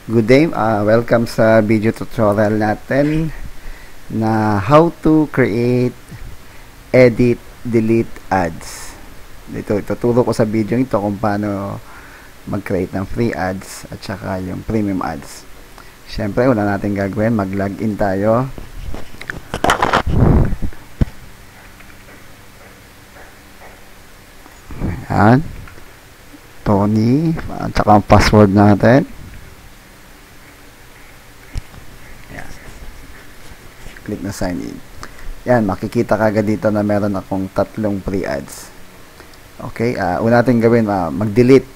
Good day, welcome sa video tutorial natin na how to create, edit, delete ads. Dito, ituturo ko sa video ito kung paano mag-create ng free ads at saka yung premium ads. Siyempre, una natin gagawin, mag-login tayo. Ayan. Tony, at saka ang password natin. Click na sign in. Yan, makikita kagad dito na meron akong 3 free ads. Okay, una natin gawin, mag-delete.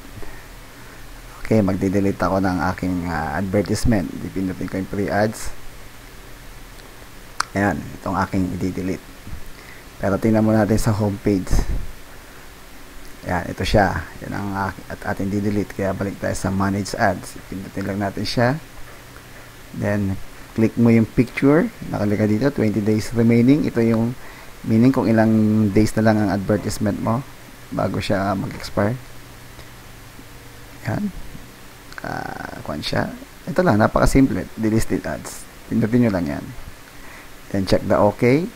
Okay, magde-delete ako ng aking advertisement. Pinutin ko yung free ads. Ayan, itong aking i-delete. Pero tingnan muna natin sa homepage. Ayan, ito siya. Yan ang ating i-delete. Kaya balik tayo sa manage ads. Pinutin lang natin siya. Then, click mo yung picture, nakalagay dito 20 days remaining. Ito yung meaning kung ilang days na lang ang advertisement mo bago siya mag-expire. Yan, kuhan siya. Ito lang, napakasimple, delisted ads. Pindutin nyo lang yan, then check the OK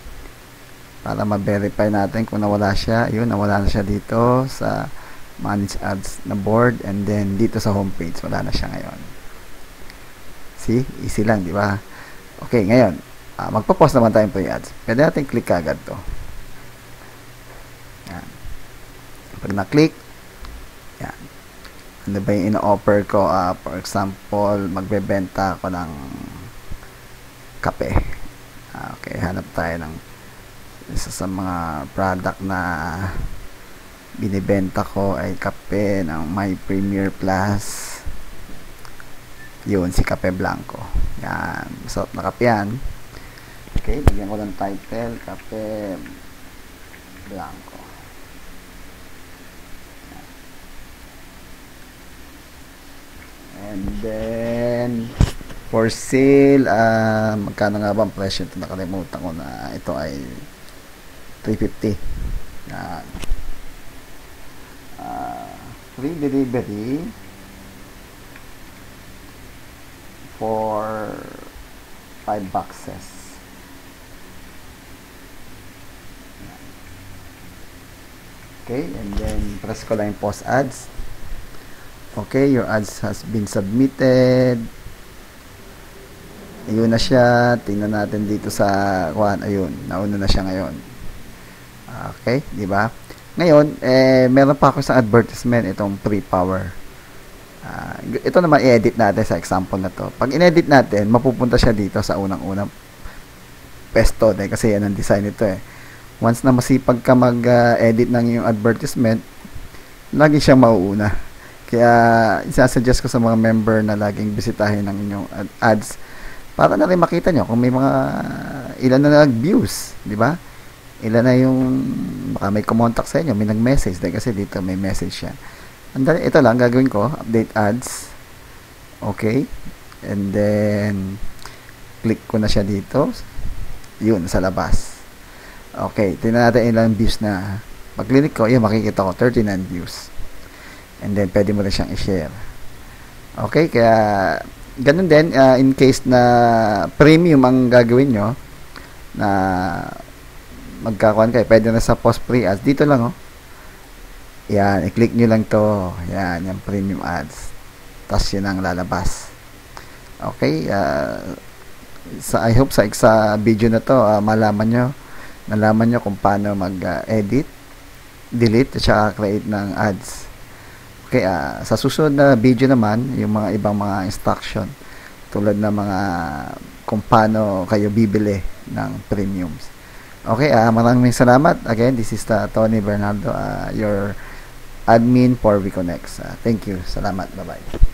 para ma-verify natin kung nawala siya. Yun, nawala na siya dito sa manage ads na board, and then dito sa homepage wala na siya ngayon. See? Easy lang, di ba? Okay, ngayon, magpo-post naman tayong free ads. Pwede natin click agad to. Yan. Pag na-click, yan. Ano ba yung ino-offer ko? For example, magbebenta ako ng kape. Okay, hanap tayo ng isa sa mga product na binibenta ko ay kape ng My Premier Plus. Yun, si Kape Blanco. Yan. Masarap na kape yan. Okay, bigyan ko ng title, Kape Blanco. Yan. And then, for sale, magkano nga ba ang presyo? Ito, nakalimutan ko na ito ay 350. Yan. Free delivery for 5 boxes. Okay, and then press ko lang yung post ads. Okay, your ads has been submitted. Ayun na siya. Tingnan natin dito sa ayun, nauna na siya ngayon. Okay, di ba? Ngayon, meron pa ako sa advertisement itong pre-power. Ito naman i-edit natin sa example na to. Pag in-edit natin, mapupunta siya dito sa unang-unang pesto dahil kasi yan ang design nito eh. Once na masipag ka mag-edit ng yung advertisement, lagi siyang mauuna. Kaya isasuggest ko sa mga member na laging bisitahin ng inyong ads para na rin makita nyo kung may mga ilan na nag-views, di ba? Ilan na yung baka may kumontak sa inyo, may nag-message dahil kasi dito may message siya. Ito lang gagawin ko, update ads. Okay, and then click ko na siya dito. Yun, sa labas. Okay, tingnan natin ilang views na. Pag click ko, yun, makikita ko 39 views. And then pwede mo rin siyang i-share. Okay, kaya ganun din, in case na premium ang gagawin nyo, na magkakuan kayo, pwede na sa post free ads. Dito lang, oh. Yan, i-click nyo lang to. Yan, yung premium ads. Tapos yun ang lalabas. Okay, I hope sa video na to, nalaman nyo kung paano mag-edit, delete, at saka create ng ads. Okay, sa susunod na video naman, yung mga ibang mga instruction, tulad ng mga kung paano kayo bibili ng premiums. Okay, maraming salamat. Again, this is Tony Bernardo, your admin for WeConnect. Thank you. Salamat. Bye-bye.